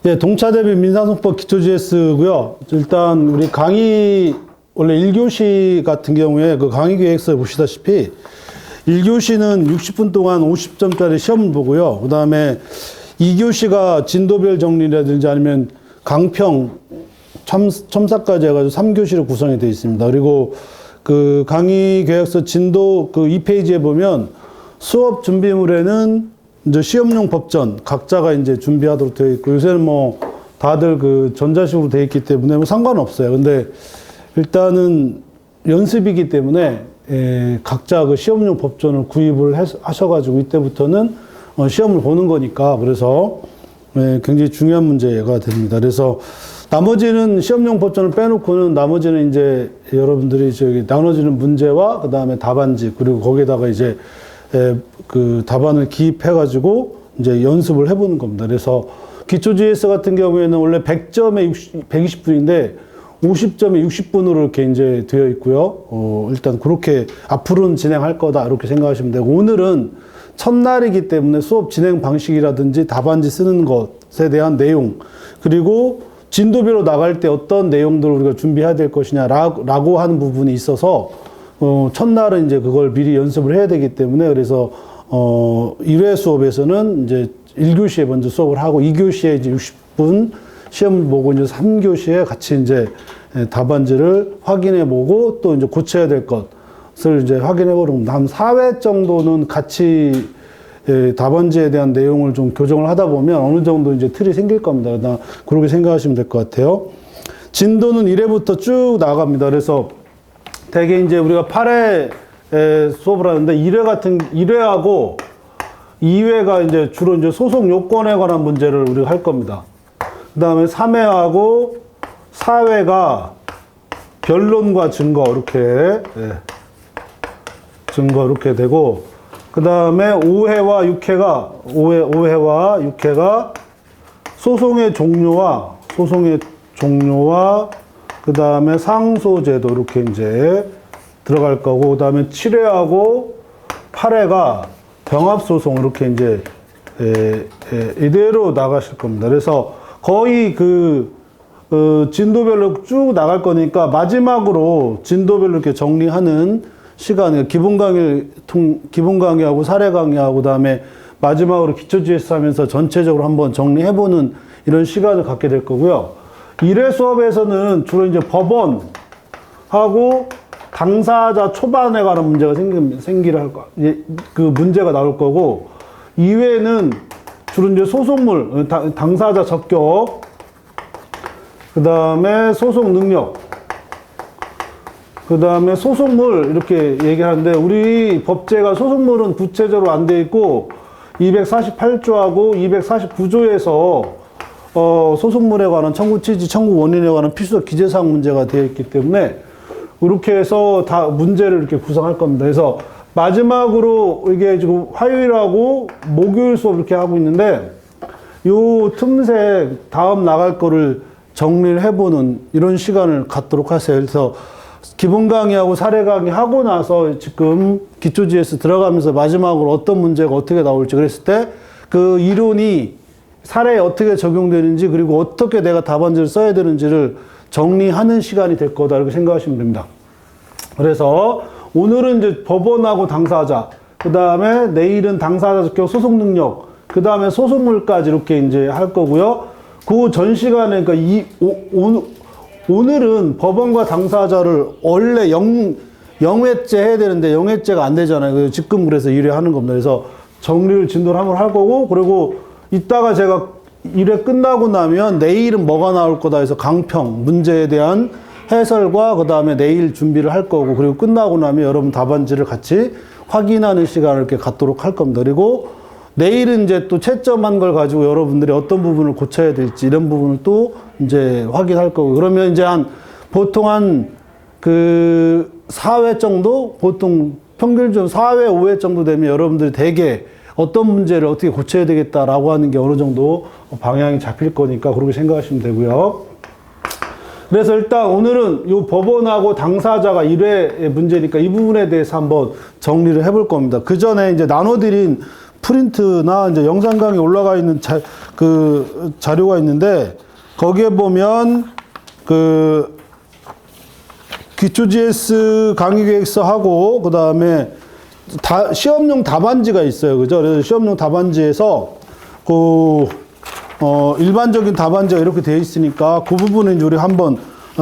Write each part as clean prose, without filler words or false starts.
네, 동차 대비 민사소송법 기초 GS고요. 일단 우리 강의 원래 1교시 같은 경우에 그 강의 계획서에 보시다시피 1교시는 60분 동안 50점짜리 시험을 보고요. 그 다음에 2교시가 진도별 정리라든지 아니면 강평, 첨삭까지 해가지고 3교시로 구성이 되어 있습니다. 그리고 그 강의 계획서 진도 그 2페이지에 보면 수업 준비물에는 이제 시험용 법전 각자가 이제 준비하도록 되어 있고, 요새는 뭐 다들 그 전자식으로 되어 있기 때문에 뭐 상관없어요. 근데 일단은 연습이기 때문에 각자 그 시험용 법전을 구입을 하셔가지고 이때부터는 시험을 보는 거니까, 그래서 굉장히 중요한 문제가 됩니다. 그래서 나머지는 시험용 법전을 빼놓고는 나머지는 이제 여러분들이 저기 나눠지는 문제와 그 다음에 답안지, 그리고 거기에다가 이제 그 답안을 기입해가지고 이제 연습을 해보는 겁니다. 그래서 기초 GS 같은 경우에는 원래 100점에 120분인데 50점에 60분으로 이렇게 이제 되어 있고요. 일단 그렇게 앞으로는 진행할 거다 이렇게 생각하시면 되고, 오늘은 첫날이기 때문에 수업 진행 방식이라든지 답안지 쓰는 것에 대한 내용, 그리고 진도별로 나갈 때 어떤 내용들을 우리가 준비해야 될 것이냐라고 하는 부분이 있어서 첫날은 이제 그걸 미리 연습을 해야 되기 때문에, 그래서 1회 수업에서는 이제 1교시에 먼저 수업을 하고 2교시에 이제 60분 시험 보고 이제 3교시에 같이 이제 답안지를 확인해 보고 또 이제 고쳐야 될 것을 이제 확인해 보는, 한 4회 정도는 같이 답안지에 대한 내용을 좀 교정을 하다 보면 어느 정도 이제 틀이 생길 겁니다. 그렇게 생각하시면 될 것 같아요. 진도는 1회부터 쭉 나갑니다. 그래서 대개 이제 우리가 8회 수업을 하는데 1회하고 2회가 이제 주로 이제 소송 요건에 관한 문제를 우리가 할 겁니다. 그 다음에 3회하고 4회가 변론과 증거, 이렇게, 증거 이렇게 되고, 그 다음에 5회와 6회가 소송의 종료와 그 다음에 상소제도 이렇게 이제 들어갈 거고, 그 다음에 7회하고 8회가 병합소송 이렇게 이제 이대로 나가실 겁니다. 그래서 거의 진도별로 쭉 나갈 거니까 마지막으로 진도별로 이렇게 정리하는 시간에 기본 강의하고 사례 강의하고 그 다음에 마지막으로 기초 GS 하면서 전체적으로 한번 정리해보는 이런 시간을 갖게 될 거고요. 1회 수업에서는 주로 이제 법원하고 당사자 초반에 관한 문제가 그 문제가 나올 거고, 2회는 주로 이제 소송물, 당사자 적격, 그 다음에 소송 능력, 그 다음에 소송물 이렇게 얘기하는데, 우리 법제가 소송물은 구체적으로 안 돼 있고 248조하고 249조에서 소송물에 관한 청구 취지, 청구 원인에 관한 필수적 기재사항 문제가 되어 있기 때문에 이렇게 해서 다 문제를 이렇게 구성할 겁니다. 그래서 마지막으로 이게 지금 화요일하고 목요일 수업 이렇게 하고 있는데, 요 틈새 다음 나갈 거를 정리를 해보는 이런 시간을 갖도록 하세요. 그래서 기본 강의하고 사례 강의 하고 나서 지금 기초 GS 들어가면서 마지막으로 어떤 문제가 어떻게 나올지, 그랬을 때 그 이론이 사례에 어떻게 적용되는지, 그리고 어떻게 내가 답안지를 써야 되는지를 정리하는 시간이 될 거다 이렇게 생각하시면 됩니다. 그래서 오늘은 이제 법원하고 당사자, 그 다음에 내일은 당사자 적격 소송 능력, 그 다음에 소송물까지 이렇게 이제 할 거고요. 그 전 시간에, 그러니까 오늘은 법원과 당사자를 원래 0회째 해야 되는데 0회째가 안 되잖아요. 그래서 지금 그래서 1회 하는 겁니다. 그래서 정리를 진도를 한번 할 거고, 그리고 이따가 제가 1회 끝나고 나면 내일은 뭐가 나올 거다 해서 강평 문제에 대한 해설과 그 다음에 내일 준비를 할 거고, 그리고 끝나고 나면 여러분 답안지를 같이 확인하는 시간을 이렇게 갖도록 할 겁니다. 그리고 내일은 이제 또 채점한 걸 가지고 여러분들이 어떤 부분을 고쳐야 될지 이런 부분을 또 이제 확인할 거고, 그러면 이제 보통 한 4회 정도, 보통 평균적으로 4회, 5회 정도 되면 여러분들이 대개 어떤 문제를 어떻게 고쳐야 되겠다라고 하는 게 어느 정도 방향이 잡힐 거니까 그렇게 생각하시면 되고요. 그래서 일단 오늘은 이 법원하고 당사자가 1회 문제니까 이 부분에 대해서 한번 정리를 해볼 겁니다. 그 전에 이제 나눠드린 프린트나 이제 영상 강의 올라가 있는 그 자료가 있는데 거기에 보면 그 기초 GS 강의 계획서하고 그 다음에 시험용 답안지가 있어요. 그죠? 그래서 시험용 답안지에서 일반적인 답안지가 이렇게 되어 있으니까 그 부분은 이제 우리 한번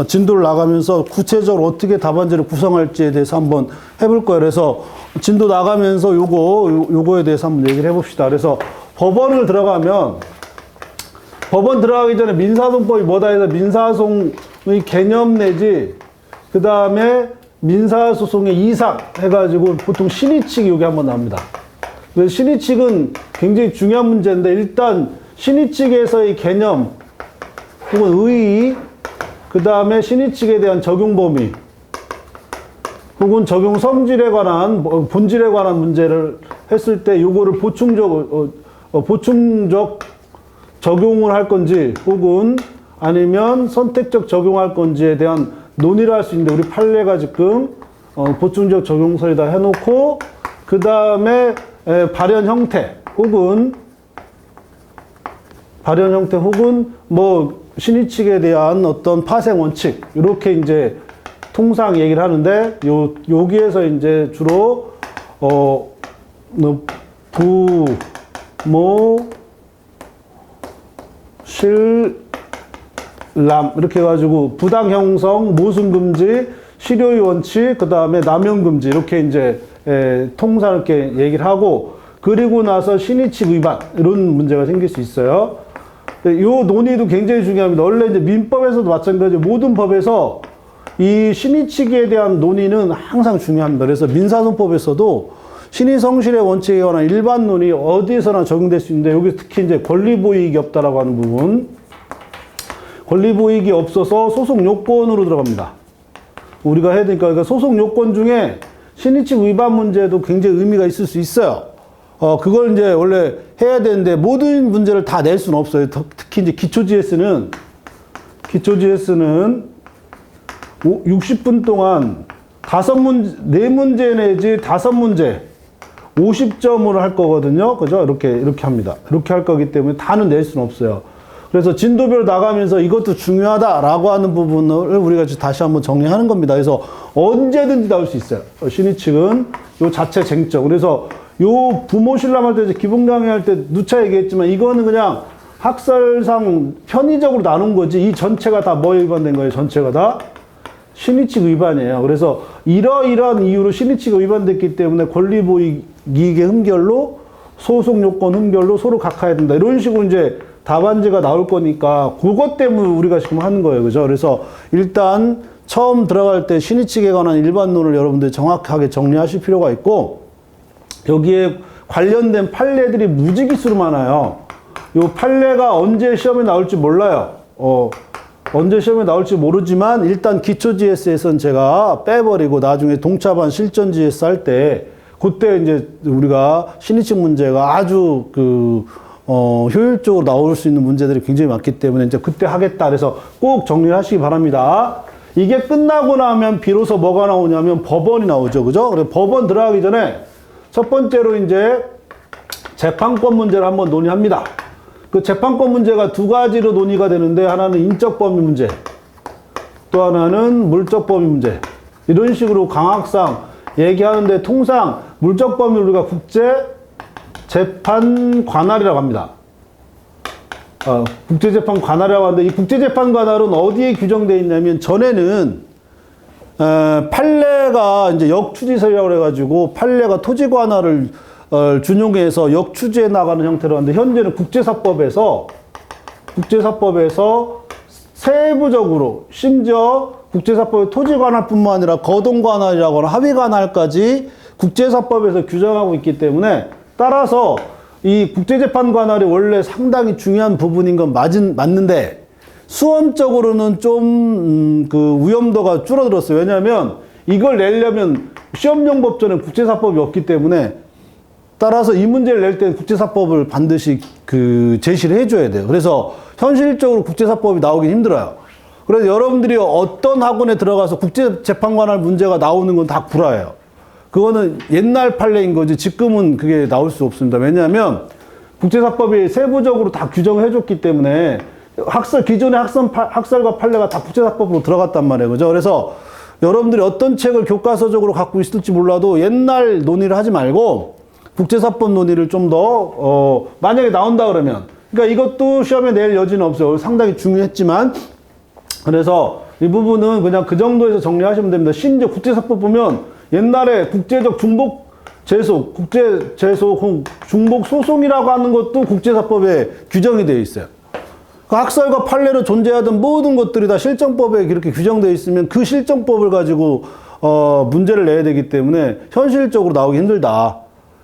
진도를 나가면서 구체적으로 어떻게 답안지를 구성할지에 대해서 한번 해볼 거예요. 그래서 진도 나가면서 요거에 대해서 한번 얘기를 해봅시다. 그래서 법원 들어가기 전에 민사소송법이 뭐다 해서 민사소송의 개념 내지 그 다음에 민사소송의 이상 해가지고 보통 신의칙이 여기 한번 나옵니다. 그래서 신의칙은 굉장히 중요한 문제인데 일단 신의칙에서의 개념 혹은 의의 그 다음에 신의칙에 대한 적용 범위 혹은 적용 성질에 관한 본질에 관한 문제를 했을 때 요거를 보충적 적용을 할 건지 혹은 아니면 선택적 적용할 건지에 대한 논의를 할 수 있는데 우리 판례가 지금 보충적 적용설에다 해놓고 그 다음에 발현 형태 혹은 뭐 신의칙에 대한 어떤 파생 원칙 이렇게 이제 통상 얘기를 하는데 여기에서 이제 주로 부모 실남 이렇게 해가지고 부당 형성, 모순 금지, 실효의 원칙, 그 다음에 남용 금지 이렇게 이제 통상 이렇게 얘기를 하고 그리고 나서 신의칙 위반 이런 문제가 생길 수 있어요. 이 논의도 굉장히 중요합니다. 원래 이제 민법에서도 마찬가지로 모든 법에서 이 신의칙에 대한 논의는 항상 중요합니다. 그래서 민사소송법에서도 신의 성실의 원칙에 관한 일반 논의 어디에서나 적용될 수 있는데 여기 특히 이제 권리보이익이 없다라고 하는 부분. 권리보이익이 없어서 소송 요건으로 들어갑니다. 우리가 해야 되니까 그러니까 소송 요건 중에 신의칙 위반 문제도 굉장히 의미가 있을 수 있어요. 그걸 이제 원래 해야 되는데 모든 문제를 다 낼 수는 없어요. 특히 이제 기초 GS는 60분 동안 4문제 내지 5문제 50점으로 할 거거든요. 그죠? 이렇게 합니다. 이렇게 할 거기 때문에 다는 낼 수는 없어요. 그래서 진도별 나가면서 이것도 중요하다라고 하는 부분을 우리가 다시 한번 정리하는 겁니다. 그래서 언제든지 나올 수 있어요. 신의칙은 요 자체 쟁점. 그래서 요 부모 신랑할 때 기본 강의할 때 누차 얘기했지만 이거는 그냥 학설상 편의적으로 나눈 거지 이 전체가 다 뭐에 위반된 거예요? 전체가 다 신의칙 위반이에요. 그래서 이러이러한 이유로 신의칙이 위반됐기 때문에 권리보이익의 흠결로 소송 요건 흠결로 서로 각하해야 된다. 이런 식으로 이제 답안지가 나올 거니까 그것 때문에 우리가 지금 하는 거예요. 그죠? 그래서 일단 처음 들어갈 때 신의칙에 관한 일반론을 여러분들 정확하게 정리하실 필요가 있고 여기에 관련된 판례들이 무지기수로 많아요. 요 판례가 언제 시험에 나올지 몰라요. 언제 시험에 나올지 모르지만 일단 기초 GS에서는 제가 빼버리고 나중에 동차반 실전 GS 할 때 그때 이제 우리가 신의칙 문제가 아주 효율적으로 나올 수 있는 문제들이 굉장히 많기 때문에 이제 그때 하겠다. 그래서 꼭 정리를 하시기 바랍니다. 이게 끝나고 나면 비로소 뭐가 나오냐면 법원이 나오죠. 그죠? 그래서 법원 들어가기 전에 첫 번째로 이제 재판권 문제를 한번 논의합니다. 그 재판권 문제가 두 가지로 논의가 되는데 하나는 인적 범위 문제, 또 하나는 물적 범위 문제. 이런 식으로 강학상 얘기하는데 통상 물적 범위를 우리가 국제 재판 관할이라고 합니다. 국제재판 관할이라고 하는데 이 국제재판 관할은 어디에 규정되어 있냐면 전에는 판례가 이제 역추지설이라고 그래가지고 판례가 토지 관할을 준용해서 역추지해 나가는 형태로 하는데 현재는 국제사법에서 세부적으로 심지어 국제사법의 토지 관할뿐만 아니라 거동 관할이라고 하는 하위 관할까지 국제사법에서 규정하고 있기 때문에 따라서 이 국제재판 관할이 원래 상당히 중요한 부분인 건 맞는데 수험적으로는 좀 위험도가 줄어들었어요. 왜냐하면 이걸 내려면 시험용 법전에 국제사법이 없기 때문에 따라서 이 문제를 낼 때는 국제사법을 반드시 제시를 해줘야 돼요. 그래서 현실적으로 국제사법이 나오긴 힘들어요. 그래서 여러분들이 어떤 학원에 들어가서 국제재판관할 문제가 나오는 건 다 구라예요. 그거는 옛날 판례인 거지 지금은 그게 나올 수 없습니다. 왜냐하면 국제사법이 세부적으로 다 규정을 해줬기 때문에 기존의 학설과 판례가 다 국제사법으로 들어갔단 말이에요. 그죠? 그래서 여러분들이 어떤 책을 교과서적으로 갖고 있을지 몰라도 옛날 논의를 하지 말고 국제사법 논의를 좀 더, 만약에 나온다 그러면. 그러니까 이것도 시험에 낼 여지는 없어요. 상당히 중요했지만. 그래서 이 부분은 그냥 그 정도에서 정리하시면 됩니다. 심지어 국제사법 보면 옛날에 국제적 중복 중복 소송이라고 하는 것도 국제사법에 규정이 되어 있어요. 그 학설과 판례로 존재하던 모든 것들이 다 실정법에 이렇게 규정되어 있으면 그 실정법을 가지고 문제를 내야 되기 때문에 현실적으로 나오기 힘들다.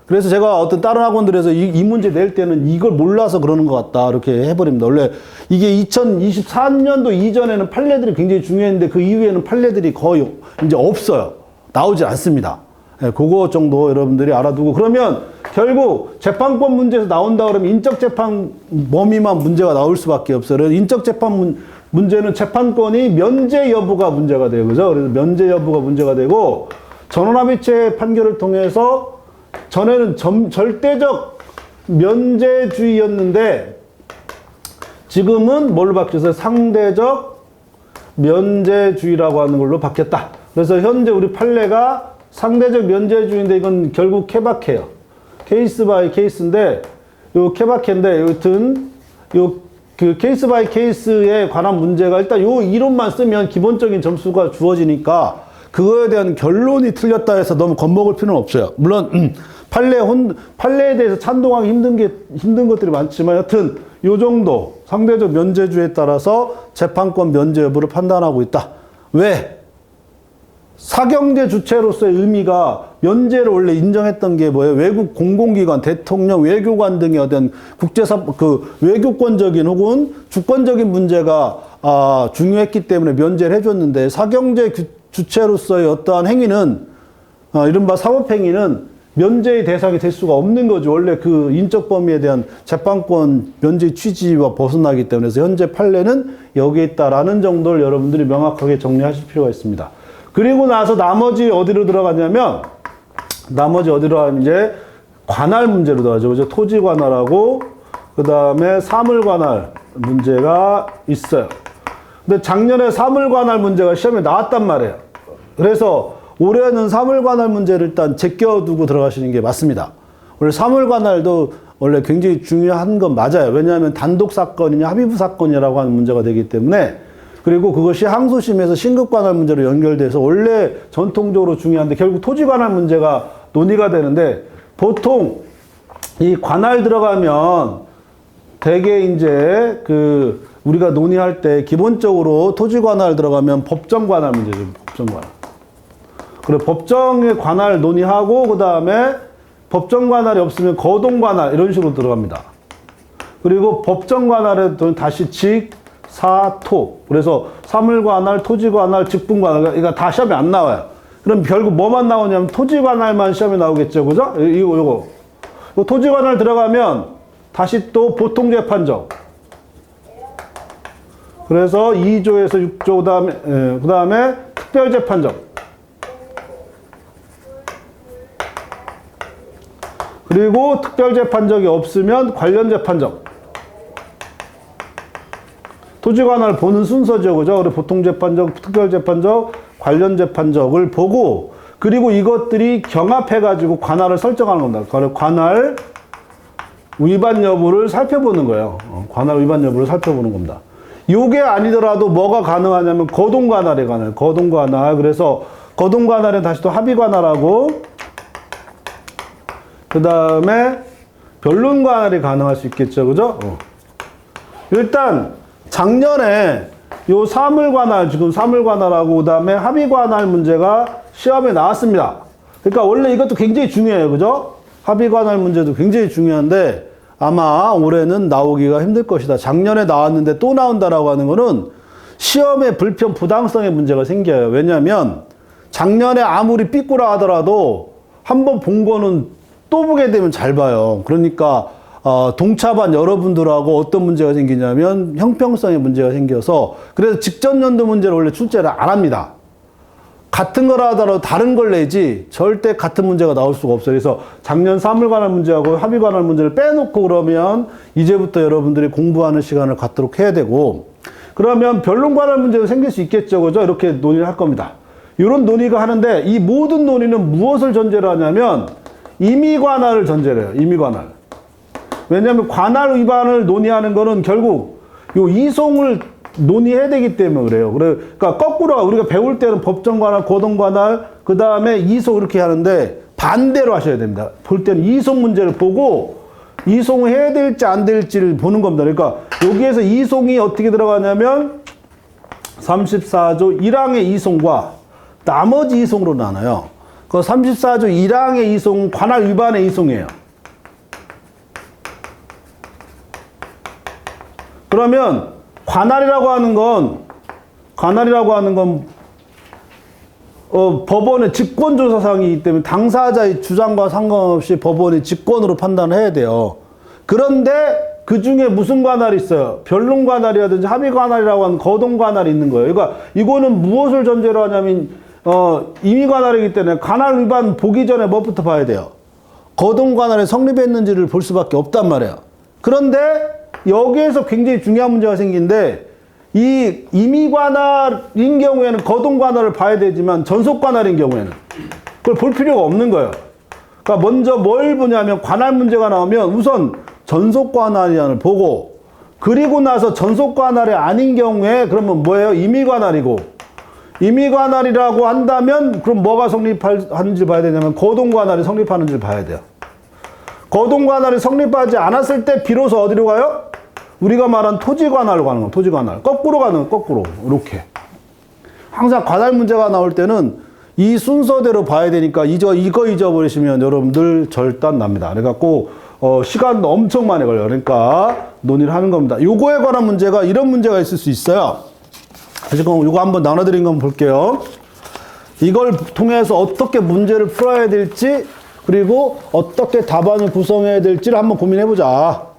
그래서 제가 어떤 다른 학원들에서 이 문제 낼 때는 이걸 몰라서 그러는 것 같다 이렇게 해버립니다. 원래 이게 2024년도 이전에는 판례들이 굉장히 중요했는데 그 이후에는 판례들이 거의 이제 없어요. 나오지 않습니다. 네, 그거 정도 여러분들이 알아두고 그러면 결국 재판권 문제에서 나온다 그러면 인적재판 범위만 문제가 나올 수밖에 없어요. 그래서 인적재판 문제는 재판권이 면제 여부가 문제가 돼요. 그죠? 그래서 면제 여부가 문제가 되고 전원합의체 판결을 통해서 전에는 절대적 면제주의였는데 지금은 뭘로 바뀌었어요? 상대적 면제주의라고 하는 걸로 바뀌었다. 그래서 현재 우리 판례가 상대적 면제주의인데 이건 결국 케바케예요. 케이스 바이 케이스인데 요 케바케인데 여튼 요 그 케이스 바이 케이스에 관한 문제가 일단 요 이론만 쓰면 기본적인 점수가 주어지니까 그거에 대한 결론이 틀렸다 해서 너무 겁먹을 필요는 없어요. 물론 판례에 대해서 찬동하기 힘든 것들이 많지만 여튼 요 정도 상대적 면제주의에 따라서 재판권 면제 여부를 판단하고 있다. 왜? 사경제 주체로서의 의미가 면제를 원래 인정했던 게 뭐예요? 외국 공공기관, 대통령, 외교관 등의 어떤 외교권적인 혹은 주권적인 문제가 중요했기 때문에 면제를 해줬는데 사경제 주체로서의 어떠한 행위는 이른바 사법행위는 면제의 대상이 될 수가 없는 거죠. 원래 그 인적 범위에 대한 재판권 면제 취지와 벗어나기 때문에 그래서 현재 판례는 여기에 있다라는 정도를 여러분들이 명확하게 정리하실 필요가 있습니다. 그리고 나서 나머지 어디로 들어가냐면 이제 관할 문제로 들어가죠. 그죠? 토지 관할하고 그 다음에 사물 관할 문제가 있어요. 근데 작년에 사물 관할 문제가 시험에 나왔단 말이에요. 그래서 올해는 사물 관할 문제를 일단 제껴두고 들어가시는 게 맞습니다. 원래 사물 관할도 원래 굉장히 중요한 건 맞아요. 왜냐하면 단독 사건이냐 합의부 사건이라고 하는 문제가 되기 때문에 그리고 그것이 항소심에서 신급관할 문제로 연결돼서 원래 전통적으로 중요한데 결국 토지관할 문제가 논의가 되는데 보통 이 관할 들어가면 대개 이제 우리가 논의할 때 기본적으로 토지관할 들어가면 법정관할 문제죠. 법정관할. 그래 법정의 관할 논의하고 그 다음에 법정관할이 없으면 거동관할 이런 식으로 들어갑니다. 그리고 법정관할에 다시 사토. 그래서 사물관할, 토지관할, 직분관할 이거 다 시험에 안 나와요. 그럼 결국 뭐만 나오냐면 토지관할만 시험에 나오겠죠. 그죠? 이거 토지관할 들어가면 다시 또 보통재판정. 그래서 2조에서 6조 그다음에 특별재판정. 그리고 특별재판정이 없으면 관련재판정. 토지관할 보는 순서죠. 그죠? 그리고 보통재판정, 특별재판정, 관련재판정을 보고, 그리고 이것들이 경합해가지고 관할을 설정하는 겁니다. 관할 위반 여부를 살펴보는 거예요. 관할 위반 여부를 살펴보는 겁니다. 요게 아니더라도 뭐가 가능하냐면 거동관할이 가능해요. 거동관할. 그래서 거동관할은 다시 또 합의관할하고, 그 다음에 변론관할이 가능할 수 있겠죠. 그죠? 일단, 작년에 요 사물관할, 지금 사물관할하고 그 다음에 합의관할 문제가 시험에 나왔습니다. 그러니까 원래 이것도 굉장히 중요해요. 그죠? 합의관할 문제도 굉장히 중요한데 아마 올해는 나오기가 힘들 것이다. 작년에 나왔는데 또 나온다라고 하는 거는 시험에 불편 부당성의 문제가 생겨요. 왜냐하면 작년에 아무리 삐꾸라 하더라도 한번 본 거는 또 보게 되면 잘 봐요. 그러니까 동차반 여러분들하고 어떤 문제가 생기냐면 형평성의 문제가 생겨서 그래서 직전 연도 문제를 원래 출제를 안 합니다. 같은 거라 하더라도 다른 걸 내지 절대 같은 문제가 나올 수가 없어요. 그래서 작년 사물 관할 문제하고 합의 관할 문제를 빼놓고 그러면 이제부터 여러분들이 공부하는 시간을 갖도록 해야 되고, 그러면 변론 관할 문제가 생길 수 있겠죠. 그죠? 이렇게 논의를 할 겁니다. 이런 논의가 하는데 이 모든 논의는 무엇을 전제로 하냐면 임의 관할을 전제로 해요. 임의 관할. 왜냐하면 관할 위반을 논의하는 거는 결국 요 이송을 논의해야 되기 때문에 그래요. 그러니까 거꾸로 우리가 배울 때는 법정 관할, 고동 관할, 그 다음에 이송 이렇게 하는데 반대로 하셔야 됩니다. 볼 때는 이송 문제를 보고 이송을 해야 될지 안 될지를 보는 겁니다. 그러니까 여기에서 이송이 어떻게 들어가냐면 34조 1항의 이송과 나머지 이송으로 나눠요. 그 34조 1항의 이송은 관할 위반의 이송이에요. 그러면 관할이라고 하는 건 법원의 직권조사사항이기 때문에 당사자의 주장과 상관없이 법원이 직권으로 판단을 해야 돼요. 그런데 그 중에 무슨 관할이 있어요? 변론 관할이라든지 합의 관할이라고 하는 거동 관할이 있는 거예요. 그러니까 이거는 무엇을 전제로 하냐면 임의 관할이기 때문에 관할 위반 보기 전에 뭐부터 봐야 돼요? 거동 관할이 성립했는지를 볼 수밖에 없단 말이에요. 그런데 여기에서 굉장히 중요한 문제가 생기는데 이 임의 관할인 경우에는 거동 관할을 봐야 되지만 전속 관할인 경우에는 그걸 볼 필요가 없는 거예요. 그러니까 먼저 뭘 보냐면 관할 문제가 나오면 우선 전속 관할이란을 보고, 그리고 나서 전속 관할이 아닌 경우에 그러면 뭐예요? 임의 관할이고, 임의 관할이라고 한다면 그럼 뭐가 성립하는지 봐야 되냐면 거동 관할이 성립하는지를 봐야 돼요. 거동 관할이 성립하지 않았을 때 비로소 어디로 가요? 우리가 말한 토지 관할로 가는 거, 토지 관할. 거꾸로 가는 거, 거꾸로. 이렇게. 항상 관할 문제가 나올 때는 이 순서대로 봐야 되니까 이거 잊어버리시면 여러분들 절단 납니다. 그래갖고 시간도 엄청 많이 걸려요. 그러니까 논의를 하는 겁니다. 요거에 관한 문제가 이런 문제가 있을 수 있어요. 지금 요거 한번 나눠드린 거 한번 볼게요. 이걸 통해서 어떻게 문제를 풀어야 될지, 그리고 어떻게 답안을 구성해야 될지를 한번 고민해보자.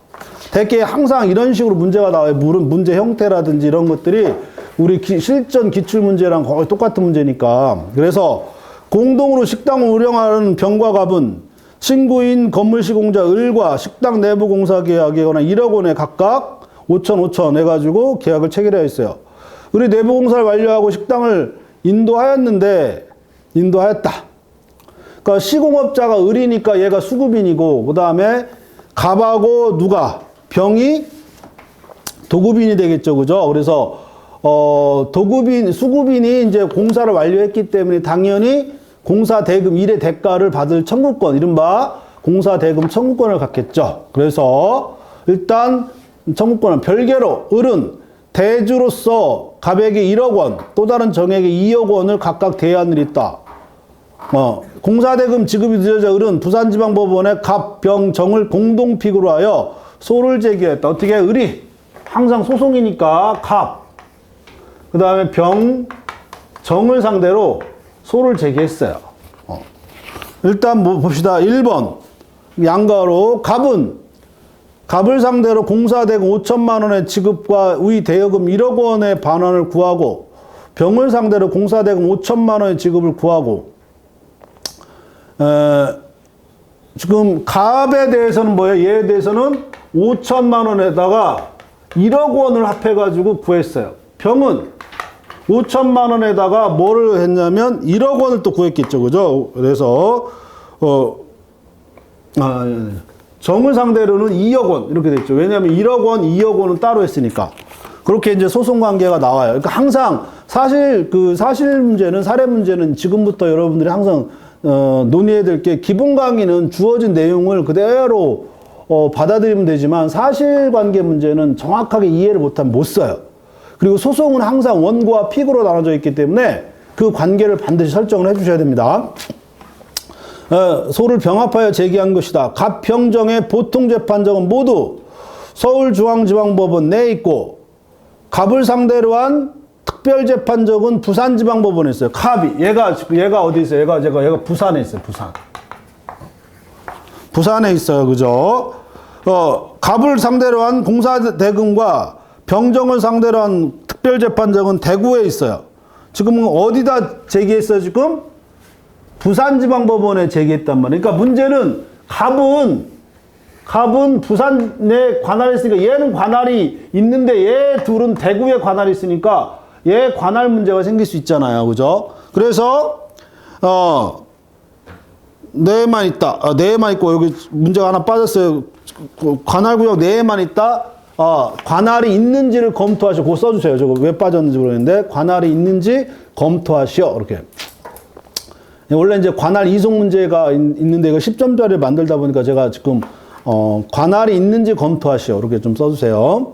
대개 항상 이런 식으로 문제가 나와요. 문제 형태라든지 이런 것들이 우리 실전 기출문제랑 거의 똑같은 문제니까. 그래서 공동으로 식당을 운영하는 병과 갑은 친구인 건물시공자 을과 식당 내부 공사 계약에 관한 1억 원에 각각 5천 해가지고 계약을 체결하여 있어요. 우리 내부 공사를 완료하고 식당을 인도하였다. 그러니까 시공업자가 을이니까 얘가 수급인이고, 그 다음에 갑하고 누가? 병이 도급인이 되겠죠. 그죠? 그래서, 수급인이 이제 공사를 완료했기 때문에 당연히 공사 대금 일의 대가를 받을 청구권, 이른바 공사 대금 청구권을 갖겠죠. 그래서 일단 청구권은 별개로 을은 대주로서 갑에게 1억 원, 또 다른 정에게 2억 원을 각각 대안을 있다. 공사대금 지급이 늦어져 을은 부산지방법원에 갑, 병, 정을 공동픽으로 하여 소를 제기했다. 어떻게? 을이 항상 소송이니까 갑, 그 다음에 병, 정을 상대로 소를 제기했어요. 일단 뭐 봅시다. 1번 양가로 갑을 상대로 공사대금 5천만 원의 지급과 의 대여금 1억 원의 반환을 구하고, 병을 상대로 공사대금 5천만 원의 지급을 구하고, 지금 갑에 대해서는 뭐예요? 얘에 대해서는 5천만 원에다가 1억 원을 합해가지고 구했어요. 병은 5천만 원에다가 뭐를 했냐면 1억 원을 또 구했겠죠. 그죠? 그래서 정을 상대로는 2억 원 이렇게 됐죠. 왜냐하면 1억 원, 2억 원은 따로 했으니까. 그렇게 이제 소송 관계가 나와요. 그러니까 항상 사실 문제는, 사례 문제는 지금부터 여러분들이 항상 논의해야 될 게, 기본 강의는 주어진 내용을 그대로 받아들이면 되지만 사실관계 문제는 정확하게 이해를 못하면 못 써요. 그리고 소송은 항상 원고와 픽으로 나눠져 있기 때문에 그 관계를 반드시 설정을 해주셔야 됩니다. 소를 병합하여 제기한 것이다. 갑, 병, 정의 보통 재판정은 모두 서울중앙지방법원 내에 있고, 갑을 상대로 한 특별재판정은 부산지방법원에 있어요. 갑이 얘가 어디 있어요? 얘가 부산에 있어요. 부산에 있어요. 그죠? 갑을 상대로 한 공사대금과 병정을 상대로 한 특별재판정은 대구에 있어요. 지금 어디다 제기했어요, 지금? 부산지방법원에 제기했단 말이에요. 그러니까 문제는 갑은 부산에 관할이 있으니까 얘는 관할이 있는데 얘 둘은 대구에 관할이 있으니까 얘 관할 문제가 생길 수 있잖아요. 그죠? 그래서, 내에만 있다. 내에만 있고 여기 문제가 하나 빠졌어요. 관할구역 내에만 있다. 관할이 있는지를 검토하시오. 그거 써주세요. 저거 왜 빠졌는지 모르겠는데 관할이 있는지 검토하시오. 이렇게. 원래 이제 관할 이송 문제가 있는데 이거 10점짜리를 만들다 보니까 제가 지금 관할이 있는지 검토하시오. 이렇게 좀 써주세요.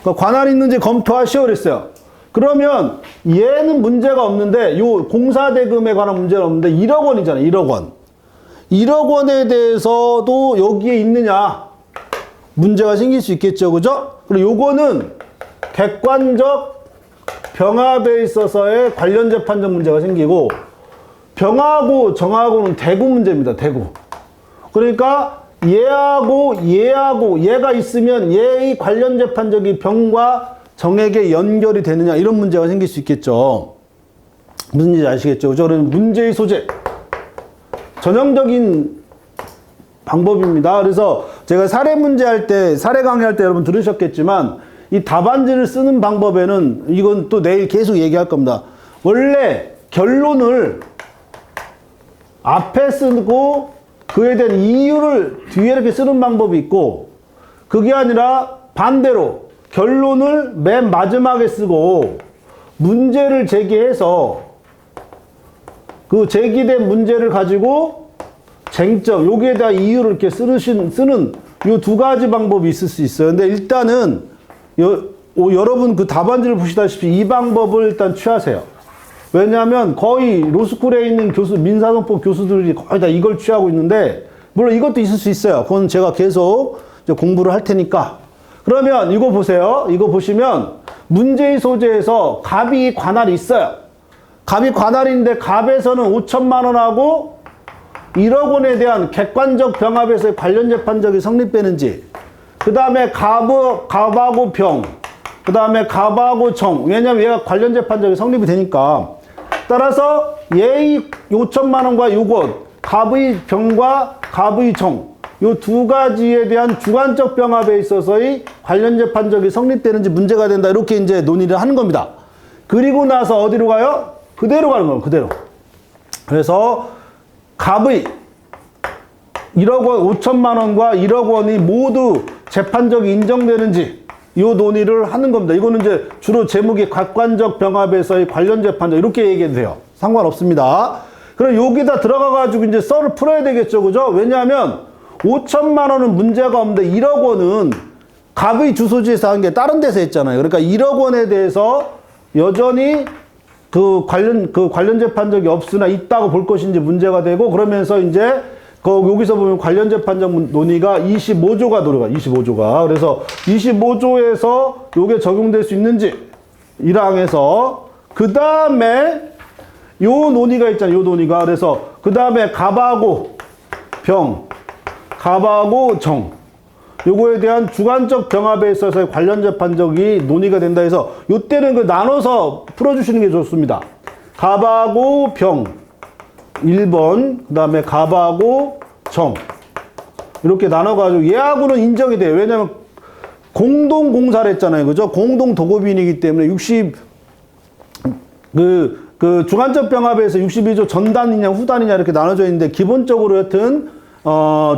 그러니까 관할이 있는지 검토하시오. 그랬어요. 그러면 얘는 문제가 없는데 요 공사대금에 관한 문제는 없는데 1억 원이잖아요. 1억 원. 1억 원에 대해서도 여기에 있느냐 문제가 생길 수 있겠죠. 그죠? 그리고 요거는 객관적 병합에 있어서의 관련 재판적 문제가 생기고 병하고 정하고는 대구 문제입니다. 대구. 그러니까 얘하고 얘가 있으면 얘의 관련 재판적이 병과 정에게 연결이 되느냐 이런 문제가 생길 수 있겠죠. 무슨 얘기인지 아시겠죠? 그죠? 그러면 문제의 소재. 전형적인 방법입니다. 그래서 제가 사례 문제 할 때, 사례 강의할 때 여러분 들으셨겠지만 이 답안지를 쓰는 방법에는 이건 또 내일 계속 얘기할 겁니다. 원래 결론을 앞에 쓰고 그에 대한 이유를 뒤에 이렇게 쓰는 방법이 있고 그게 아니라 반대로 결론을 맨 마지막에 쓰고 문제를 제기해서 그 제기된 문제를 가지고 쟁점, 여기에 대한 이유를 이렇게 쓰는 이 두 가지 방법이 있을 수 있어요. 근데 일단은 여러분 그 답안지를 보시다시피 이 방법을 일단 취하세요. 왜냐하면 거의 로스쿨에 있는 민사소법 교수들이 거의 다 이걸 취하고 있는데 물론 이것도 있을 수 있어요. 그건 제가 계속 이제 공부를 할 테니까. 그러면 이거 보세요. 이거 보시면 문제의 소재에서 갑이 관할이 있어요. 갑이 관할인데 갑에서는 5천만 원하고 1억 원에 대한 객관적 병합에서의 관련 재판적이 성립되는지 그 다음에 갑하고 병 그 다음에 갑하고 정 왜냐면 얘가 관련 재판적이 성립이 되니까 따라서 얘의 5천만 원과 6원 갑의 병과 갑의 정 이 두 가지에 대한 주관적 병합에 있어서의 관련 재판적이 성립되는지 문제가 된다 이렇게 이제 논의를 하는 겁니다. 그리고 나서 어디로 가요? 그대로 가는 거예요. 그대로. 그래서 갑의 1억 원, 5천만 원과 1억 원이 모두 재판적이 인정되는지 이 논의를 하는 겁니다. 이거는 이제 주로 제목이 객관적 병합에서의 관련 재판적 이렇게 얘기해도 돼요. 상관없습니다. 그럼 여기다 들어가가지고 이제 썰을 풀어야 되겠죠. 그죠? 왜냐하면 5천만 원은 문제가 없는데 1억 원은 갑의 주소지에서 한 게 다른 데서 했잖아요. 그러니까 1억 원에 대해서 여전히 그 관련 재판적이 없으나 있다고 볼 것인지 문제가 되고 그러면서 이제 여기서 보면 관련 재판적 논의가 25조가 들어가 25조가 그래서 25조에서 요게 적용될 수 있는지 1항에서 그 다음에 요 논의가 있잖아요. 요 논의가 그래서 그 다음에 갑하고 병 갑하고 정 요거에 대한 주관적 병합에 있어서 관련 재판적이 논의가 된다 해서 요때는 그 나눠서 풀어주시는 게 좋습니다. 갑하고 병 1번 그 다음에 갑하고 정 이렇게 나눠가지고 얘하고는 인정이 돼요. 왜냐면 공동공사를 했잖아요. 그죠? 공동도급인이기 때문에 그 주관적 병합에서 62조 전단이냐 후단이냐 이렇게 나눠져 있는데 기본적으로 여튼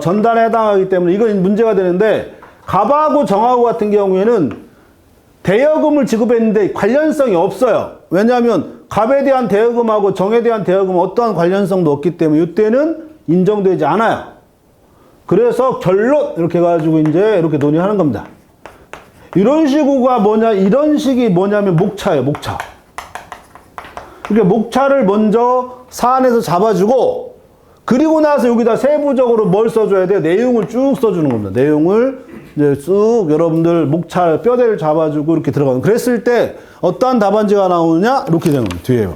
전단에 해당하기 때문에 이건 문제가 되는데 갑하고 정하고 같은 경우에는 대여금을 지급했는데 관련성이 없어요. 왜냐하면 갑에 대한 대여금하고 정에 대한 대여금은 어떠한 관련성도 없기 때문에 이때는 인정되지 않아요. 그래서 결론 이렇게 해가지고 이제 이렇게 논의하는 겁니다. 이런 식으로가 이런 식이 뭐냐면 목차예요. 목차. 그러니까 목차를 먼저 사안에서 잡아주고 그리고 나서 여기다 세부적으로 뭘 써줘야 돼요? 내용을 쭉 써주는 겁니다. 내용을 이제 쑥 여러분들 목차 뼈대를 잡아주고 이렇게 들어가는. 그랬을 때 어떠한 답안지가 나오느냐? 이렇게 되는 겁니다. 뒤에요.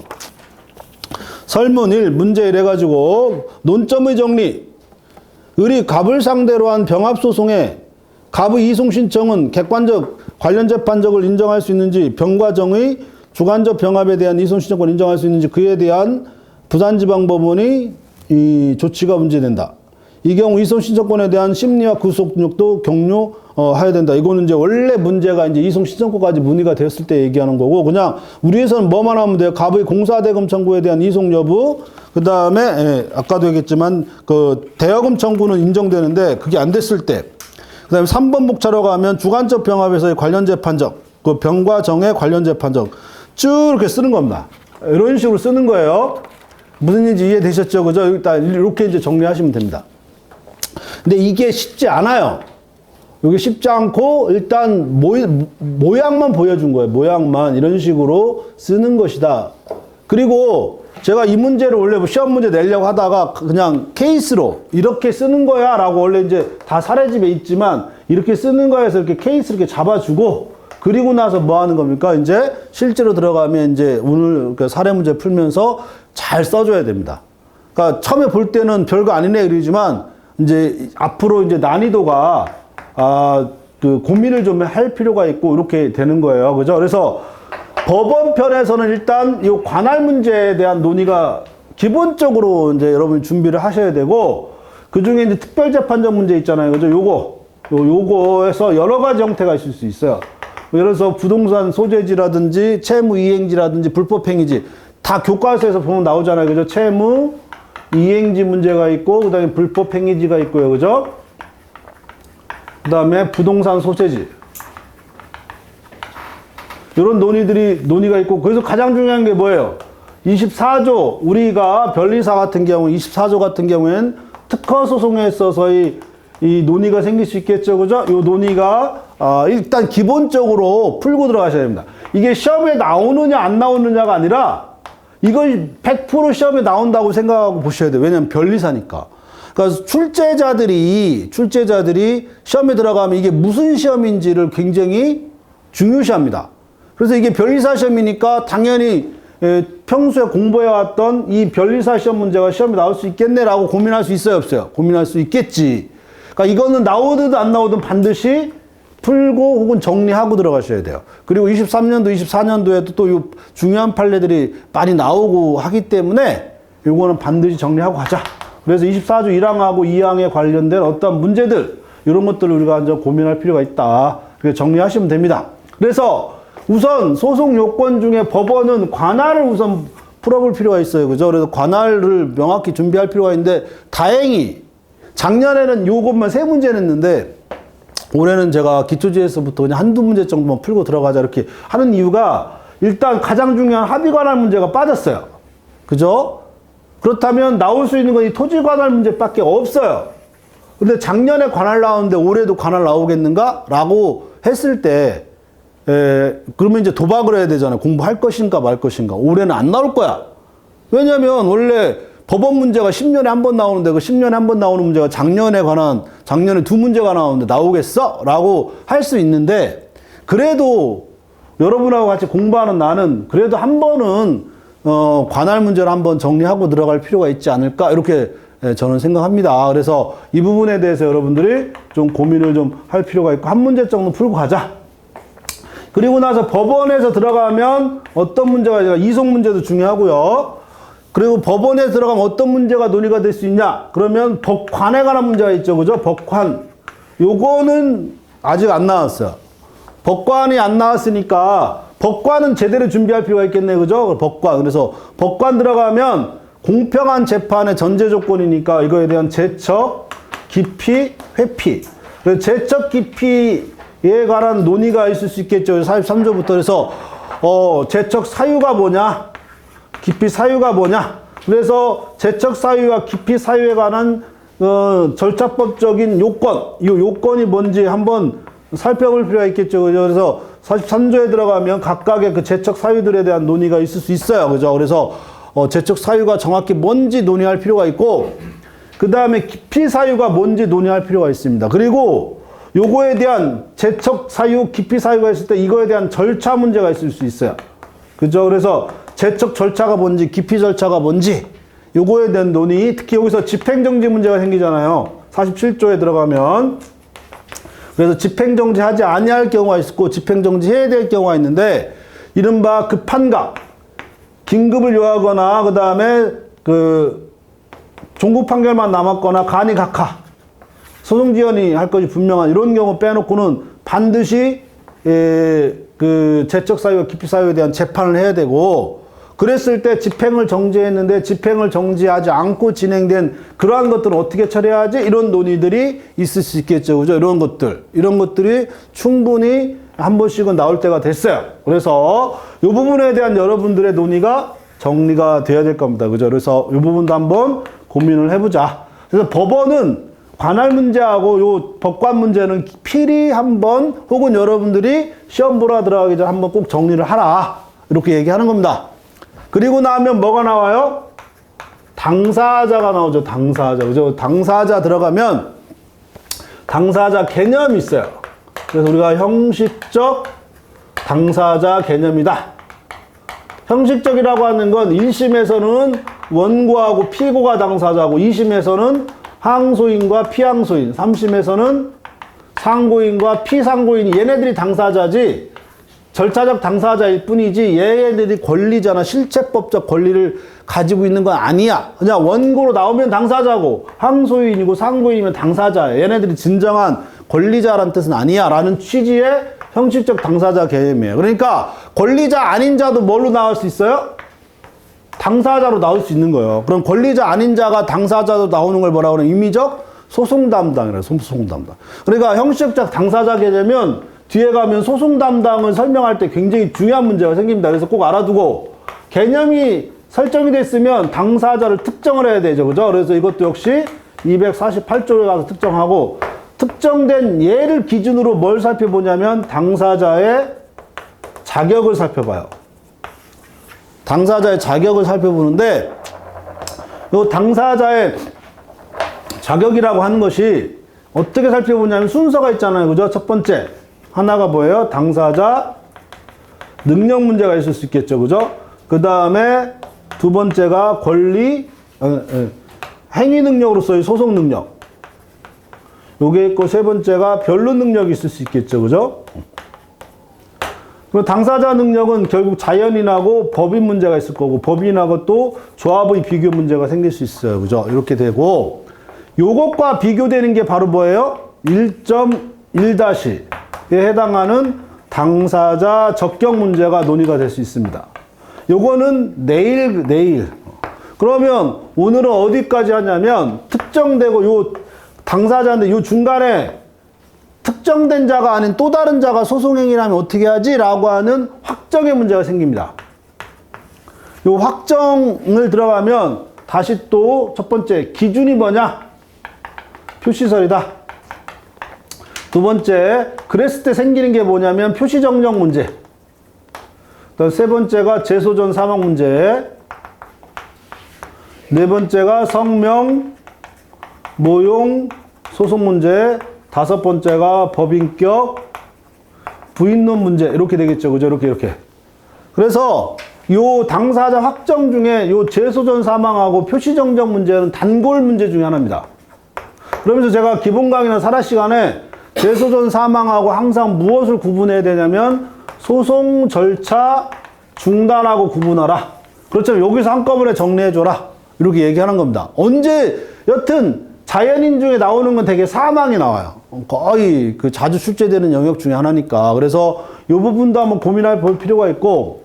설문 1, 문제 1 해가지고 논점의 정리. 을이 갑을 상대로 한 병합소송에 갑의 이송 신청은 객관적 관련 재판적을 인정할 수 있는지 병과 정의 주관적 병합에 대한 이송 신청권 인정할 수 있는지 그에 대한 부산지방법원이 이 조치가 문제된다. 이 경우 이송 신청권에 대한 심리와 구속 능력도 격려해야 된다. 이거는 이제 원래 문제가 이제 이송 신청권까지 문의가 됐을 때 얘기하는 거고, 그냥 우리에서는 뭐만 하면 돼요. 갑의 공사대금 청구에 대한 이송 여부, 그 다음에 아까도 얘기했지만 그 대여금 청구는 인정되는데 그게 안 됐을 때, 그 다음에 3번 복차로 가면 주관적 병합에서의 관련 재판적, 그 병과 정의 관련 재판적 쭉 이렇게 쓰는 겁니다. 이런 식으로 쓰는 거예요. 무슨 일인지 이해되셨죠? 그죠? 일단 이렇게 이제 정리하시면 됩니다. 근데 이게 쉽지 않아요. 이게 쉽지 않고 일단 모양만 보여준 거예요. 모양만 이런 식으로 쓰는 것이다. 그리고 제가 이 문제를 원래 시험 문제 내려고 하다가 그냥 케이스로 이렇게 쓰는 거야 라고 원래 이제 다 사례집에 있지만 이렇게 쓰는 거에서 이렇게 케이스 이렇게 잡아주고 그리고 나서 뭐 하는 겁니까? 이제 실제로 들어가면 이제 오늘 그 사례 문제 풀면서 잘 써줘야 됩니다. 그러니까 처음에 볼 때는 별거 아니네 그러지만 이제 앞으로 이제 난이도가 그 고민을 좀 할 필요가 있고 이렇게 되는 거예요. 그죠? 그래서 법원편에서는 일단 이 관할 문제에 대한 논의가 기본적으로 이제 여러분이 준비를 하셔야 되고 그 중에 이제 특별재판적 문제 있잖아요. 그죠? 요거에서 여러 가지 형태가 있을 수 있어요. 예를 들어서 부동산 소재지라든지 채무 이행지라든지 불법행위지 다 교과서에서 보면 나오잖아요. 그죠? 채무 이행지 문제가 있고 그 다음에 불법행위지가 있고요. 그죠? 그 다음에 부동산 소재지 이런 논의가 있고 그래서 가장 중요한 게 뭐예요? 24조 우리가 변리사 같은 경우 24조 같은 경우엔 특허 소송에 있어서 이 논의가 생길 수 있겠죠. 그죠? 이 논의가 일단 기본적으로 풀고 들어가셔야 됩니다. 이게 시험에 나오느냐 안 나오느냐가 아니라 이걸 100% 시험에 나온다고 생각하고 보셔야 돼요. 왜냐하면 변리사니까. 그러니까 출제자들이 시험에 들어가면 이게 무슨 시험인지를 굉장히 중요시합니다. 그래서 이게 변리사 시험이니까 당연히 평소에 공부해왔던 이 변리사 시험 문제가 시험에 나올 수 있겠네라고 고민할 수 있어요, 없어요? 고민할 수 있겠지. 그러니까 이거는 나오든 안 나오든 반드시 풀고 혹은 정리하고 들어가셔야 돼요. 그리고 23년도, 24년도에도 또 이 중요한 판례들이 많이 나오고 하기 때문에 이거는 반드시 정리하고 가자. 그래서 24조 1항하고 2항에 관련된 어떤 문제들 이런 것들을 우리가 이제 고민할 필요가 있다. 그래서 정리하시면 됩니다. 그래서 우선 소송 요건 중에 법원은 관할을 우선 풀어볼 필요가 있어요. 그죠? 그래서 관할을 명확히 준비할 필요가 있는데 다행히 작년에는 요것만 3문제 냈는데 올해는 제가 기초지에서부터 그냥 한두 문제 정도만 풀고 들어가자 이렇게 하는 이유가 일단 가장 중요한 합의 관할 문제가 빠졌어요. 그죠? 그렇다면 나올 수 있는 건 이 토지 관할 문제밖에 없어요. 근데 작년에 관할 나오는데 올해도 관할 나오겠는가? 라고 했을 때 그러면 이제 도박을 해야 되잖아요. 공부할 것인가 말 것인가. 올해는 안 나올 거야. 왜냐면 원래 법원 문제가 10년에 한 번 나오는데 그 10년에 한 번 나오는 문제가 작년에 2문제가 나오는데 나오겠어? 라고 할 수 있는데 그래도 여러분하고 같이 공부하는 나는 그래도 한 번은 관할 문제를 한번 정리하고 들어갈 필요가 있지 않을까? 이렇게 저는 생각합니다. 그래서 이 부분에 대해서 여러분들이 좀 고민을 좀 할 필요가 있고 한 문제 정도 풀고 가자. 그리고 나서 법원에서 들어가면 어떤 문제가 있냐. 이송 문제도 중요하고요. 그리고 법원에 들어가면 어떤 문제가 논의가 될 수 있냐. 그러면 법관에 관한 문제가 있죠. 그죠? 법관. 요거는 아직 안 나왔어요. 법관이 안 나왔으니까 법관은 제대로 준비할 필요가 있겠네요. 그죠? 법관. 그래서 법관 들어가면 공평한 재판의 전제 조건이니까 이거에 대한 제척, 기피, 회피. 그래서 제척, 기피에 관한 논의가 있을 수 있겠죠. 43조부터 그래서 제척 사유가 뭐냐? 기피 사유가 뭐냐? 그래서 제척 사유와 기피 사유에 관한 절차법적인 요건, 이 요건이 뭔지 한번 살펴볼 필요가 있겠죠. 그죠? 그래서 43조에 들어가면 각각의 그 제척 사유들에 대한 논의가 있을 수 있어요. 그죠? 그래서 제척 사유가 정확히 뭔지 논의할 필요가 있고, 그 다음에 기피 사유가 뭔지 논의할 필요가 있습니다. 그리고 요거에 대한 제척 사유, 기피 사유가 있을 때 이거에 대한 절차 문제가 있을 수 있어요. 그죠? 그래서 제척 절차가 뭔지, 기피 절차가 뭔지, 요거에 대한 논의, 특히 여기서 집행정지 문제가 생기잖아요. 47조에 들어가면. 그래서 집행정지 하지 아니할 경우가 있고, 집행정지 해야 될 경우가 있는데, 이른바 급한가, 긴급을 요하거나 그 다음에 그 종국 판결만 남았거나 간이 각하, 소송 지연이 할 것이 분명한 이런 경우 빼놓고는 반드시 그 재척 사유와 기피 사유에 대한 재판을 해야 되고, 그랬을 때 집행을 정지했는데 집행을 정지하지 않고 진행된 그러한 것들은 어떻게 처리하지? 이런 논의들이 있을 수 있겠죠. 그죠? 이런 것들이 충분히 한 번씩은 나올 때가 됐어요. 그래서 이 부분에 대한 여러분들의 논의가 정리가 돼야 될 겁니다. 그죠? 그래서 이 부분도 한번 고민을 해보자. 그래서 법원은 관할 문제하고 요 법관 문제는 필히 한번, 혹은 여러분들이 시험 보러 들어가기 전에 한번 꼭 정리를 하라. 이렇게 얘기하는 겁니다. 그리고 나면 뭐가 나와요? 당사자가 나오죠. 당사자. 그죠? 당사자 들어가면 당사자 개념이 있어요. 그래서 우리가 형식적 당사자 개념이다. 형식적이라고 하는 건 1심에서는 원고하고 피고가 당사자고, 2심에서는 항소인과 피항소인, 3심에서는 상고인과 피상고인이 얘네들이 당사자지, 절차적 당사자일 뿐이지 얘네들이 권리자나 실체법적 권리를 가지고 있는 건 아니야. 그냥 원고로 나오면 당사자고 항소인이고 상고인이면 당사자야. 얘네들이 진정한 권리자라는 뜻은 아니야 라는 취지의 형식적 당사자 개념이에요. 그러니까 권리자 아닌 자도 뭘로 나올 수 있어요? 당사자로 나올 수 있는 거예요. 그럼 권리자 아닌 자가 당사자로 나오는 걸 뭐라고 하면 임의적 소송 담당이래요. 소송 담당. 그러니까 형식적 당사자 개념은 뒤에 가면 소송 담당을 설명할 때 굉장히 중요한 문제가 생깁니다. 그래서 꼭 알아두고, 개념이 설정이 됐으면 당사자를 특정을 해야 되죠. 그죠? 그래서 이것도 역시 248조에 가서 특정하고, 특정된 예를 기준으로 뭘 살펴보냐면 당사자의 자격을 살펴봐요. 당사자의 자격을 살펴보는데, 이 당사자의 자격이라고 하는 것이 어떻게 살펴보냐면 순서가 있잖아요. 그죠? 첫 번째 하나가 뭐예요? 당사자 능력 문제가 있을 수 있겠죠. 그죠? 그 다음에 두 번째가 권리, 행위 능력으로서의 소송 능력. 요게 있고, 세 번째가 변론 능력이 있을 수 있겠죠. 그죠? 그리고 당사자 능력은 결국 자연인하고 법인 문제가 있을 거고, 법인하고 또 조합의 비교 문제가 생길 수 있어요. 그죠? 이렇게 되고, 요것과 비교되는 게 바로 뭐예요? 1.1-에 해당하는 당사자 적격 문제가 논의가 될 수 있습니다. 요거는 내일. 그러면 오늘은 어디까지 하냐면, 특정되고 요 당사자인데 요 중간에 특정된 자가 아닌 또 다른 자가 소송행위라면 어떻게 하지? 라고 하는 확정의 문제가 생깁니다. 요 확정을 들어가면 다시 또 첫 번째 기준이 뭐냐? 표시설이다. 두 번째, 그랬을 때 생기는 게 뭐냐면 표시정정 문제. 세 번째가 재소전 사망 문제. 네 번째가 성명, 모용, 소송 문제. 다섯 번째가 법인격, 부인론 문제. 이렇게 되겠죠. 그죠? 이렇게. 그래서 요 당사자 확정 중에 요 재소전 사망하고 표시정정 문제는 단골 문제 중에 하나입니다. 그러면서 제가 기본 강의나 사라 시간에 재소전 사망하고 항상 무엇을 구분해야 되냐면 소송 절차 중단하고 구분하라. 그렇죠. 여기서 한꺼번에 정리해줘라. 이렇게 얘기하는 겁니다. 여튼 자연인 중에 나오는 건 되게 사망이 나와요. 거의 그 자주 출제되는 영역 중에 하나니까. 그래서 이 부분도 한번 고민해 볼 필요가 있고,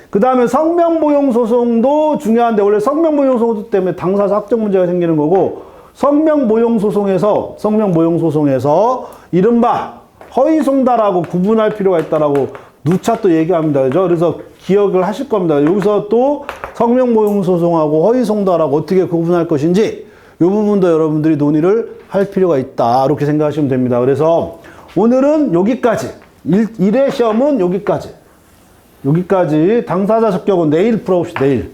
그 다음에 성명보용 소송도 중요한데, 원래 성명보용 소송 때문에 당사자 확정 문제가 생기는 거고, 성명보용 소송에서 이른바 허위송달하고 구분할 필요가 있다라고 누차 또 얘기합니다. 그죠? 그래서 기억을 하실 겁니다. 여기서 또 성명보용 소송하고 허위송달하고 어떻게 구분할 것인지 이 부분도 여러분들이 논의를 할 필요가 있다. 이렇게 생각하시면 됩니다. 그래서 오늘은 여기까지. 1회 시험은 여기까지. 당사자 적격은 내일 풀어봅시다. 내일.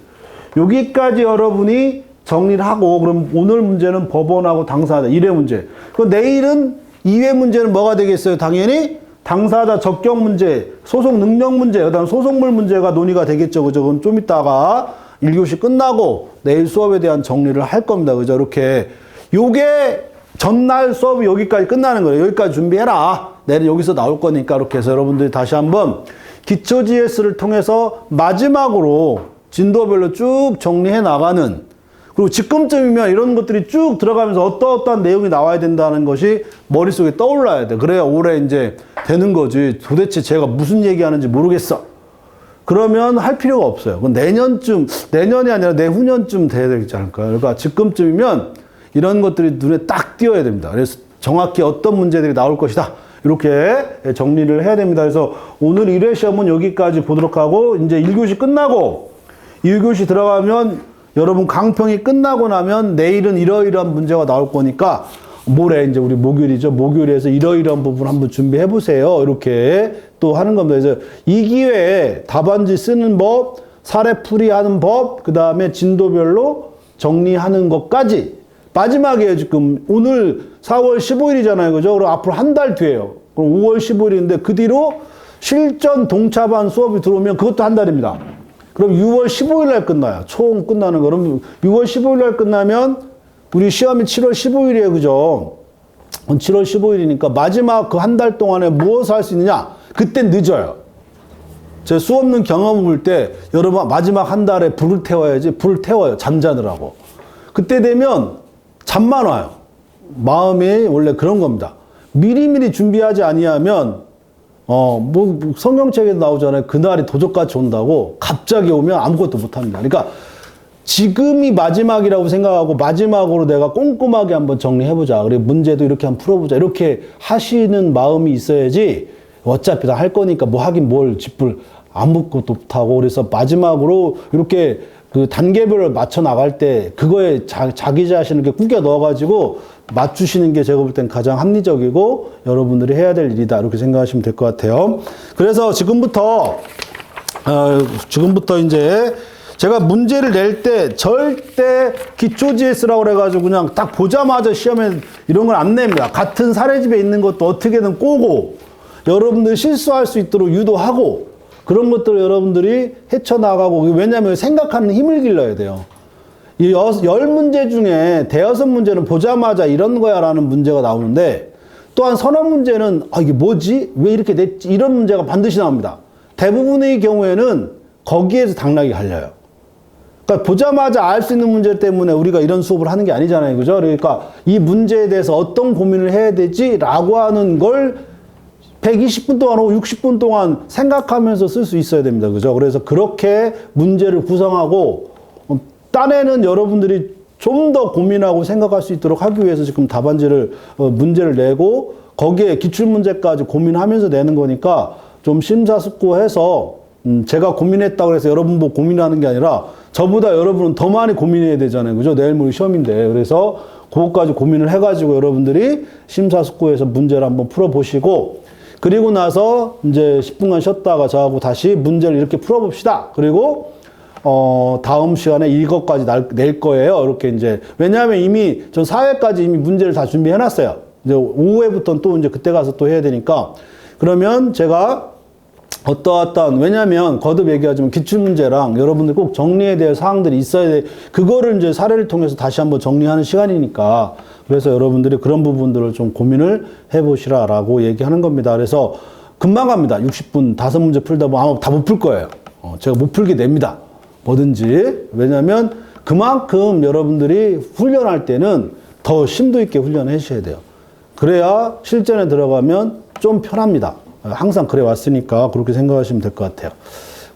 여기까지 여러분이 정리를 하고, 그럼 오늘 문제는 법원하고 당사자 1회 문제. 그럼 내일은 2회 문제는 뭐가 되겠어요? 당연히 당사자 적격 문제, 소송 능력 문제, 그다음 소송물 문제가 논의가 되겠죠. 그죠? 그건 좀 이따가 1교시 끝나고 내일 수업에 대한 정리를 할 겁니다. 그죠? 이렇게. 요게 전날 수업이 여기까지 끝나는 거예요. 여기까지 준비해라. 내일 여기서 나올 거니까. 이렇게 해서 여러분들이 다시 한번 기초 GS를 통해서 마지막으로 진도별로 쭉 정리해 나가는, 그리고 지금쯤이면 이런 것들이 쭉 들어가면서 어떠한 내용이 나와야 된다는 것이 머릿속에 떠올라야 돼. 그래야 올해 이제 되는 거지. 도대체 제가 무슨 얘기하는지 모르겠어. 그러면 할 필요가 없어요. 내년이 아니라 내후년쯤 돼야 되지 않을까요? 그러니까 지금쯤이면 이런 것들이 눈에 딱 띄어야 됩니다. 그래서 정확히 어떤 문제들이 나올 것이다. 이렇게 정리를 해야 됩니다. 그래서 오늘 1회 시험은 여기까지 보도록 하고, 이제 1교시 끝나고 2교시 들어가면 여러분 강평이 끝나고 나면 내일은 이러이러한 문제가 나올 거니까 모레 이제 우리 목요일이죠. 목요일에서 이러이러한 부분 한번 준비해 보세요. 이렇게 또 하는 겁니다. 그래서 이 기회에 답안지 쓰는 법, 사례풀이 하는 법, 그 다음에 진도별로 정리하는 것까지 마지막에 지금 오늘 4월 15일이잖아요. 그죠? 그럼 앞으로 한 달 뒤에요. 그럼 5월 15일인데 그 뒤로 실전 동차반 수업이 들어오면 그것도 한 달입니다. 그럼 6월 15일 날 끝나요. 총 끝나는 거. 그럼 6월 15일 날 끝나면 우리 시험이 7월 15일이에요. 그죠? 7월 15일이니까 마지막 그 한 달 동안에 무엇을 할 수 있느냐? 그땐 늦어요. 제 수업 없는 경험을 볼 때 여러분 마지막 한 달에 불을 태워야지. 불을 태워요. 잠자느라고. 그때 되면 잠만 와요. 마음이 원래 그런 겁니다. 미리미리 준비하지 아니하면 뭐 성경책에도 나오잖아요. 그날이 도적같이 온다고. 갑자기 오면 아무것도 못합니다. 그러니까 지금이 마지막이라고 생각하고 마지막으로 내가 꼼꼼하게 한번 정리해보자. 그리고 문제도 이렇게 한번 풀어보자. 이렇게 하시는 마음이 있어야지 어차피 다 할 거니까 뭐 하긴 뭘 짚을 아무것도 못하고. 그래서 마지막으로 이렇게 그 단계별로 맞춰 나갈 때 그거에 자기 자신을 이렇게 꾸겨 넣어가지고 맞추시는 게 제가 볼 땐 가장 합리적이고 여러분들이 해야 될 일이다. 이렇게 생각하시면 될 것 같아요. 그래서 지금부터 이제 제가 문제를 낼 때 절대 기초 GS라고 그래가지고 그냥 딱 보자마자 시험에 이런 걸 안 냅니다. 같은 사례집에 있는 것도 어떻게든 꼬고 여러분들이 실수할 수 있도록 유도하고 그런 것들을 여러분들이 헤쳐나가고, 왜냐하면 생각하는 힘을 길러야 돼요. 이 10문제 중에 대여섯 문제는 보자마자 이런 거야 라는 문제가 나오는데, 또한 서너 문제는 이게 뭐지? 왜 이렇게 냈지? 이런 문제가 반드시 나옵니다. 대부분의 경우에는 거기에서 당락이 갈려요. 그러니까 보자마자 알 수 있는 문제 때문에 우리가 이런 수업을 하는 게 아니잖아요. 그죠? 그러니까 이 문제에 대해서 어떤 고민을 해야 되지? 라고 하는 걸 120분 동안 혹은 60분 동안 생각하면서 쓸 수 있어야 됩니다. 그죠? 그래서 그렇게 문제를 구성하고 딴에는 여러분들이 좀 더 고민하고 생각할 수 있도록 하기 위해서 지금 답안지를 문제를 내고 거기에 기출문제까지 고민하면서 내는 거니까 좀 심사숙고해서 제가 고민했다고 해서 여러분 보고 고민하는 게 아니라 저보다 여러분은 더 많이 고민해야 되잖아요. 그죠? 내일 모레 시험인데. 그래서 그것까지 고민을 해가지고 여러분들이 심사숙고해서 문제를 한번 풀어보시고, 그리고 나서 이제 10분간 쉬었다가 저하고 다시 문제를 이렇게 풀어봅시다. 그리고 다음 시간에 이것까지 낼 거예요. 이렇게 이제, 왜냐하면 이미 전 4회까지 이미 문제를 다 준비해놨어요. 이제 5회부터는 또 이제 그때 가서 또 해야 되니까. 그러면 제가 어떠한, 왜냐하면 거듭 얘기하자면 기출문제랑 여러분들 꼭 정리해야 될 사항들이 있어야 돼. 그거를 이제 사례를 통해서 다시 한번 정리하는 시간이니까. 그래서 여러분들이 그런 부분들을 좀 고민을 해보시라라고 얘기하는 겁니다. 그래서 금방 갑니다. 60분 5문제 풀다 보면 아마 다 못 풀 거예요. 제가 못 풀게 냅니다. 뭐든지. 왜냐하면 그만큼 여러분들이 훈련할 때는 더 심도 있게 훈련을 해주셔야 돼요. 그래야 실전에 들어가면 좀 편합니다. 항상 그래 왔으니까 그렇게 생각하시면 될 것 같아요.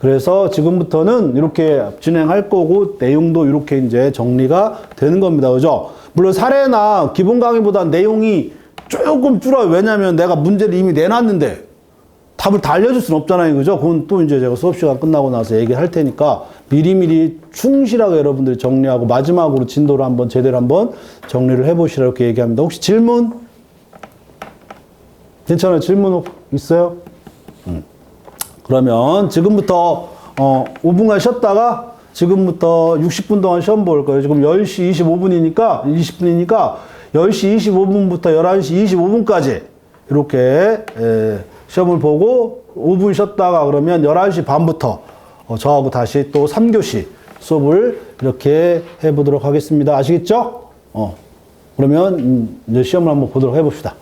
그래서 지금부터는 이렇게 진행할 거고 내용도 이렇게 이제 정리가 되는 겁니다. 그죠? 물론 사례나 기본 강의보다 내용이 조금 줄어요. 왜냐하면 내가 문제를 이미 내놨는데 답을 다 알려줄 수는 없잖아요. 그죠? 그건 또 이제 제가 수업 시간 끝나고 나서 얘기를 할 테니까 미리미리 충실하게 여러분들이 정리하고 마지막으로 진도를 한번 제대로 한번 정리를 해보시라 이렇게 얘기합니다. 혹시 질문? 괜찮아요? 질문 있어요? 그러면 지금부터 5분간 쉬었다가 지금부터 60분 동안 시험 볼 거예요. 지금 10시 20분이니까 10시 25분부터 11시 25분까지 이렇게 시험을 보고 5분 쉬었다가 그러면 11시 반부터 저하고 다시 또 3교시 수업을 이렇게 해보도록 하겠습니다. 아시겠죠? 그러면 이제 시험을 한번 보도록 해봅시다.